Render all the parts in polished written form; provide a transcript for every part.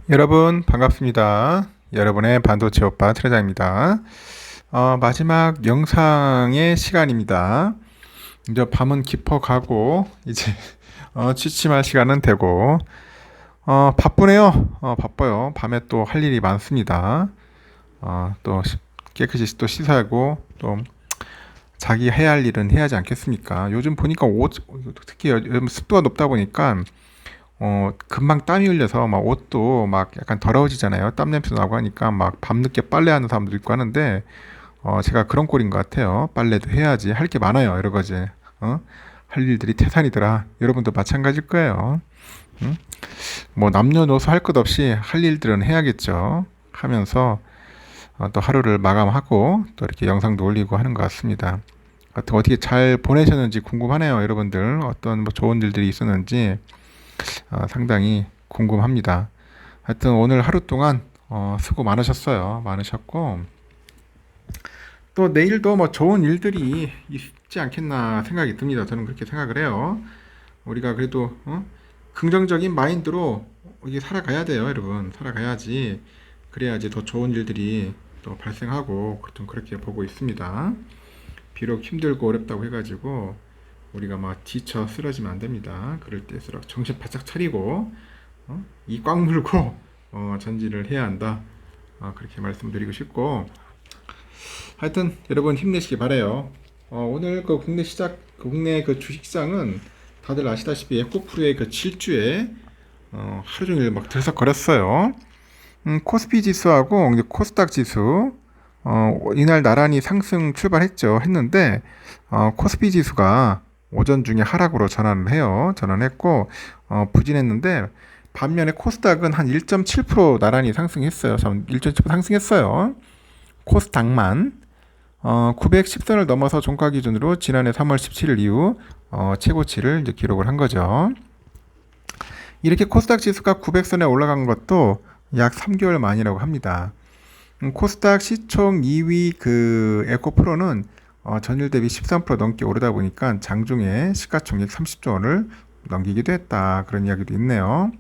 여러분 반갑습니다. 여러분의 반도체 오빠 트레장입니다. 마지막 영상의 시간입니다. 이제 밤은 깊어가고 이제 취침할 시간은 되고 바쁘네요. 바빠요. 밤에 또 할 일이 많습니다. 또 깨끗이 또 씻어야고 또 자기 해야 할 일은 해야 하지 않겠습니까? 요즘 보니까 특히 요즘 습도가 높다 보니까 금방 땀이 흘려서 막 옷도 막 약간 더러워지잖아요. 땀 냄새 나고 하니까 막 밤늦게 빨래하는 사람도 있고 하는데, 제가 그런 꼴인 것 같아요. 빨래도 해야지. 할 게 많아요. 여러 가지. 할 일들이 태산이더라. 여러분도 마찬가지일 거예요. 응? 뭐 남녀노소 할 것 없이 할 일들은 해야겠죠. 하면서 또 하루를 마감하고 또 이렇게 영상도 올리고 하는 것 같습니다. 하여튼 어떻게 잘 보내셨는지 궁금하네요. 여러분들 어떤 뭐 좋은 일들이 있었는지 상당히 궁금합니다. 하여튼 오늘 하루 동안 수고 많으셨어요. 많으셨고 또 내일도 뭐 좋은 일들이 있지 않겠나 생각이 듭니다. 저는 그렇게 생각을 해요. 우리가 그래도 긍정적인 마인드로 이게 살아가야 돼요, 여러분. 살아가야지. 그래야지 더 좋은 일들이 또 발생하고 좀 그렇게 보고 있습니다. 비록 힘들고 어렵다고 해가지고 우리가 막 지쳐 쓰러지면 안 됩니다. 그럴 때일수록 정신 바짝 차리고 이 꽉 물고 전진을 해야 한다. 그렇게 말씀드리고 싶고 하여튼 여러분 힘내시기 바래요. 오늘 그 국내 그 주식시장은 다들 아시다시피 에코프로의 그 질주에 하루 종일 막 들썩거렸어요. 코스피 지수하고 이제 코스닥 지수 이날 나란히 상승 출발했죠. 했는데 코스피 지수가 오전 중에 하락으로 전환했고 부진했는데 반면에 코스닥은 한 1.7% 나란히 상승했어요. 1.7% 상승했어요. 코스닥만 910선을 넘어서 종가 기준으로 지난해 3월 17일 이후 최고치를 이제 기록을 한 거죠. 이렇게 코스닥 지수가 900선에 올라간 것도 약 3개월 만이라고 합니다. 코스닥 시총 2위 그 에코프로는 전일 대비 13% 넘게 오르다 보니까 장중에 시가총액 30조 원을 넘기기도 했다. 그런 이야기도 있네요.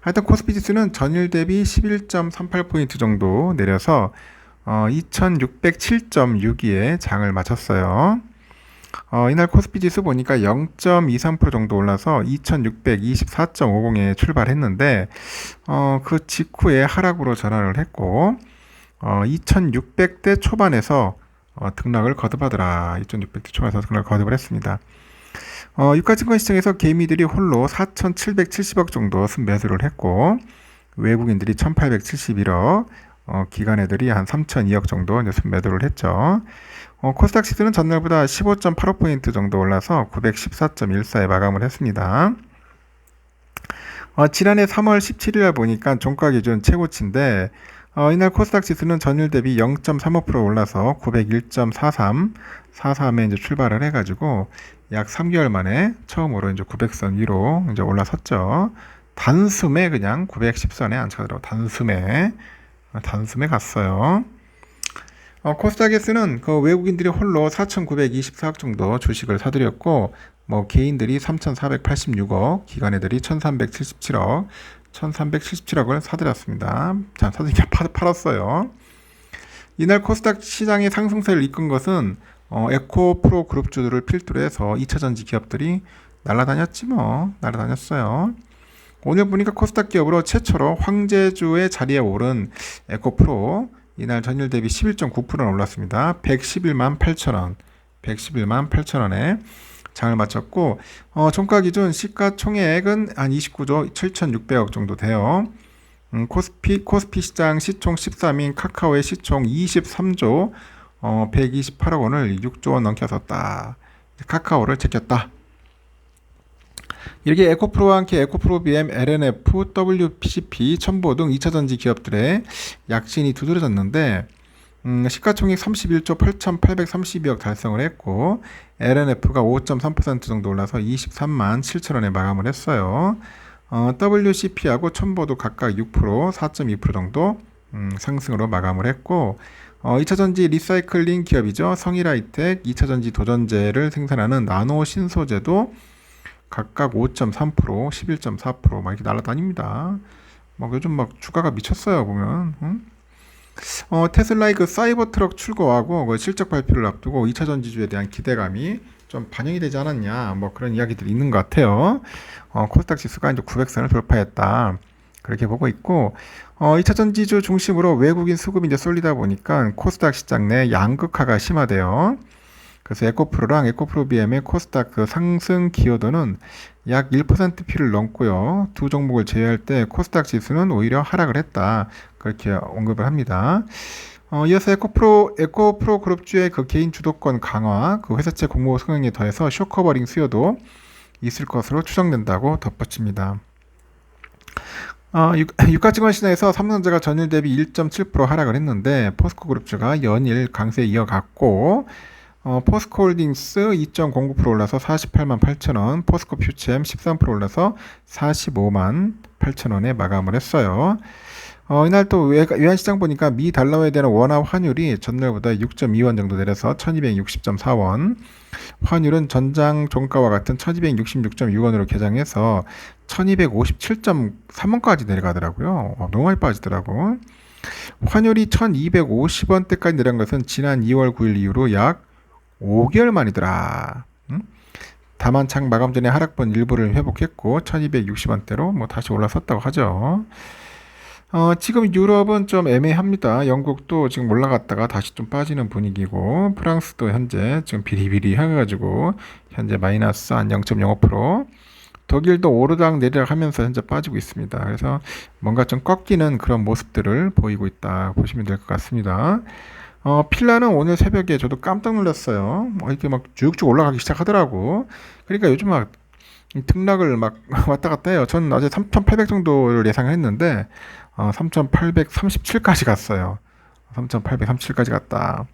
하여튼 코스피 지수는 전일 대비 11.38포인트 정도 내려서 2607.62에 장을 마쳤어요. 이날 코스피 지수 보니까 0.23% 정도 올라서 2624.50에 출발했는데 그 직후에 하락으로 전환을 했고 2600대 초반에서 등락을 거듭하더라. 2600대 초반에서 등락을 거듭을 했습니다. 유가증권 시장에서 개미들이 홀로 4770억 정도 순매수를 했고 외국인들이 1871억 기관 애들이 한 3002억 정도 순매도를 했죠. 코스닥 지수는 전날보다 15.85포인트 정도 올라서 914.14에 마감을 했습니다. 지난해 3월 17일에 보니까 종가 기준 최고치인데 이날 코스닥 지수는 전일 대비 0.35% 올라서 901.43에 이제 출발을 해가지고 약 3개월 만에 처음으로 이제 900선 위로 이제 올라섰죠. 단숨에 그냥 910선에 안착하더라고. 단숨에 갔어요. 코스닥에서는 그 외국인들이 홀로 4,924억 정도 주식을 사들였고, 뭐 개인들이 3,486억, 기관애들이 1,377억을 사들였습니다. 자, 사들이게 팔았어요. 이날 코스닥 시장의 상승세를 이끈 것은 에코프로 그룹주들을 필두로 해서 2차전지 기업들이 날아다녔어요. 오늘 보니까 코스닥 기업으로 최초로 황제주의 자리에 오른 에코프로 이날 전일 대비 11.9%는 올랐습니다. 111만 8천원 111만 8천원에 장을 마쳤고 종가 기준 시가총액은 한 29조 7,600억 정도 돼요. 코스피 시장 시총 13인 카카오의 시총 23조 128억 원을 6조 원 넘게 섰다. 카카오를 제꼈다. 이렇게 에코프로와 함께 에코프로 BM, LNF, WCP, 첨보 등 2차전지 기업들의 약진이 두드러졌는데 시가총액 31조 8,832억 달성을 했고 LNF가 5.3% 정도 올라서 23만 7천원에 마감을 했어요. WCP하고 첨보도 각각 6%, 4.2% 정도 상승으로 마감을 했고 2차전지 리사이클링 기업이죠. 성일하이텍, 2차전지 도전제를 생산하는 나노신소재도 각각 5.3%, 11.4%막 이렇게 날아다닙니다. 막 요즘 막 주가가 미쳤어요, 보면. 응? 테슬라의 그 사이버 트럭 출고하고 그 실적 발표를 앞두고 2차 전지주에 대한 기대감이 좀 반영이 되지 않았냐, 뭐 그런 이야기들이 있는 것 같아요. 코스닥 지수가 이제 900선을 돌파했다. 그렇게 보고 있고, 2차 전지주 중심으로 외국인 수급이 이제 쏠리다 보니까 코스닥 시장 내 양극화가 심화돼요. 그래서 에코프로랑 에코프로 BM의 코스닥 그 상승 기여도는 약 1%피를 넘고요. 두 종목을 제외할 때 코스닥 지수는 오히려 하락을 했다. 그렇게 언급을 합니다. 이어서 에코프로 그룹주의 그 개인 주도권 강화, 그 회사채 공모 성향에 더해서 쇼커버링 수요도 있을 것으로 추정된다고 덧붙입니다. 유가증권 시장에서 삼성전자가 전일 대비 1.7% 하락을 했는데 포스코그룹주가 연일 강세 이어갔고 포스코홀딩스 2.09% 올라서 48만 8천원, 포스코퓨처엠 13% 올라서 45만 8천원에 마감을 했어요. 이날 또 외환시장 보니까 미 달러에 대한 원화 환율이 전날보다 6.2원 정도 내려서 1260.4원, 환율은 전장 종가와 같은 1266.6원으로 개장해서 1257.3원까지 내려가더라고요. 너무 많이 빠지더라고. 환율이 1250원대까지 내려간 것은 지난 2월 9일 이후로 약 5개월 만이더라. 다만 장 마감 전에 하락분 일부를 회복했고 1260원대로 뭐 다시 올라섰다고 하죠. 지금 유럽은 좀 애매합니다. 영국도 지금 올라갔다가 다시 좀 빠지는 분위기고, 프랑스도 현재 지금 비리비리 해가지고 현재 마이너스 한 0.05%, 독일도 오르락 내리락 하면서 현재 빠지고 있습니다. 그래서 뭔가 좀 꺾이는 그런 모습들을 보이고 있다 보시면 될 것 같습니다. 필라는 오늘 새벽에 저도 깜짝 놀랐어요. 이렇게 막 쭉쭉 올라가기 시작하더라고. 그러니까 요즘 막 등락을 막 왔다 갔다 해요. 전 어제 3,800 정도를 예상했는데 3,837까지 갔어요. 3,837까지 갔다.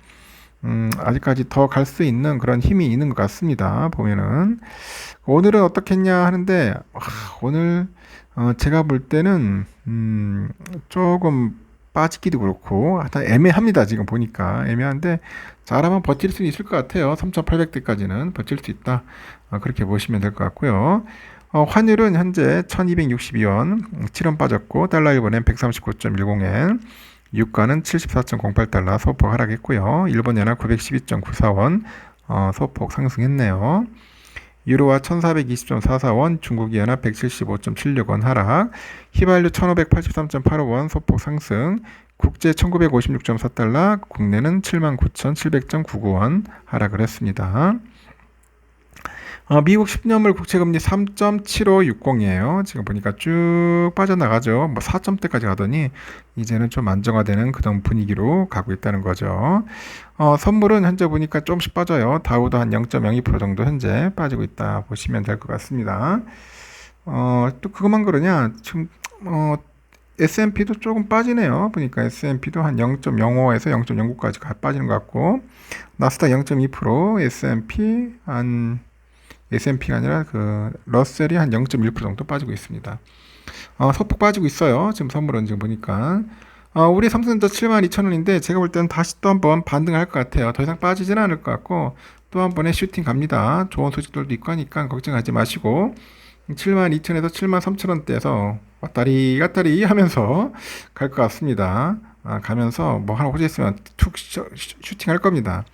아직까지 더 갈 수 있는 그런 힘이 있는 것 같습니다. 보면은 오늘은 어떻겠냐 하는데 오늘 제가 볼 때는 조금 빠지기도 그렇고 하여튼 애매합니다. 지금 보니까 애매한데 잘하면 버틸 수 있을 것 같아요. 3,800대까지는 버틸 수 있다. 그렇게 보시면 될 것 같고요. 환율은 현재 1262원 7원 빠졌고 달러 1번엔 139.10엔, 유가는 74.08달러 소폭 하락했고요. 일본 연화 912.94원 소폭 상승했네요. 유로화 1420.44원, 중국 연화 175.76원 하락, 휘발유 1583.85원 소폭 상승, 국제 1956.4달러, 국내는 79,700.99원 하락을 했습니다. 미국 10년물 국채금리 3.7560이에요. 지금 보니까 쭉 빠져나가죠. 뭐 4점대까지 가더니 이제는 좀 안정화되는 그런 분위기로 가고 있다는 거죠. 선물은 현재 보니까 조금씩 빠져요. 다우도 한 0.02% 정도 현재 빠지고 있다 보시면 될 것 같습니다. 또 그것만 그러냐? 지금 S&P도 조금 빠지네요. 보니까 S&P도 한 0.05에서 0.09까지 빠지는 것 같고, 나스닥 0.2%, S&P가 아니라 그 러셀이 한 0.1% 정도 빠지고 있습니다. 소폭 빠지고 있어요. 지금 선물은 지금 보니까. 우리 삼성전자 72,000원인데 제가 볼 때는 다시 또 한번 반등할 것 같아요. 더 이상 빠지지는 않을 것 같고 또 한 번에 슈팅 갑니다. 좋은 소식들도 있고 하니까 걱정하지 마시고 72,000에서 73,000원대에서 왔다리 갔다리 하면서 갈 것 같습니다. 가면서 뭐 하나 호재있으면 툭 슈팅 할 겁니다.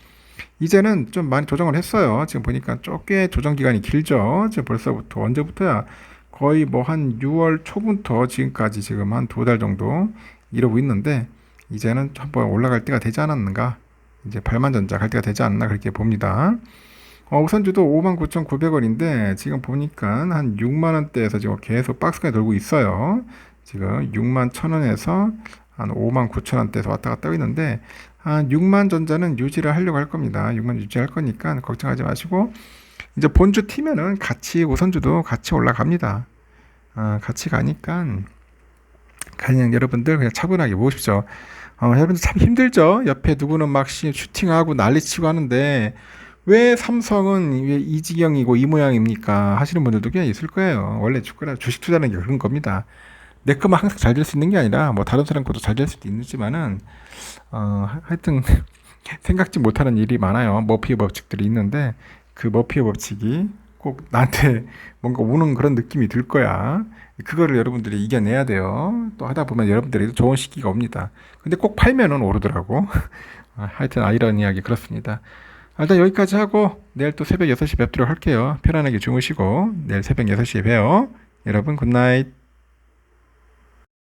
이제는 좀 많이 조정을 했어요. 지금 보니까 꽤 조정 기간이 길죠. 지금 벌써부터 언제부터야? 거의 뭐 한 6월 초부터 지금까지 지금 한 2달 정도 이러고 있는데 이제는 한번 올라갈 때가 되지 않았는가? 이제 발만전자 갈 때가 되지 않나 그렇게 봅니다. 우선주도 59,900원인데 지금 보니까 한 6만원대에서 지금 계속 박스가 돌고 있어요. 지금 61,000원에서 한 59,000원대에서 왔다 갔다 하고 있는데 한 6만 전자는 유지를 하려고 할 겁니다. 6만 유지할 거니까 걱정하지 마시고 이제 본주 튀면은 같이 우선주도 같이 올라갑니다. 같이 가니까 그냥 여러분들 그냥 차분하게 보십시오. 여러분들 참 힘들죠. 옆에 누구는 막 슈팅하고 난리치고 하는데 왜 삼성은 왜 이 지경이고 이 모양입니까? 하시는 분들도 꽤 있을 거예요. 원래 주식 투자는 게 그런 겁니다. 내 것만 항상 잘 될 수 있는 게 아니라 뭐 다른 사람 것도 잘 될 수도 있지만은 하여튼 생각지 못하는 일이 많아요. 머피의 법칙들이 있는데 그 머피의 법칙이 꼭 나한테 뭔가 오는 그런 느낌이 들 거야. 그거를 여러분들이 이겨내야 돼요. 또 하다 보면 여러분들이 좋은 시기가 옵니다. 근데 꼭 팔면은 오르더라고. 하여튼 아이러니하게 그렇습니다. 일단 여기까지 하고 내일 또 새벽 6시 뵙도록 할게요. 편안하게 주무시고 내일 새벽 6시에 봬요. 여러분 굿나잇.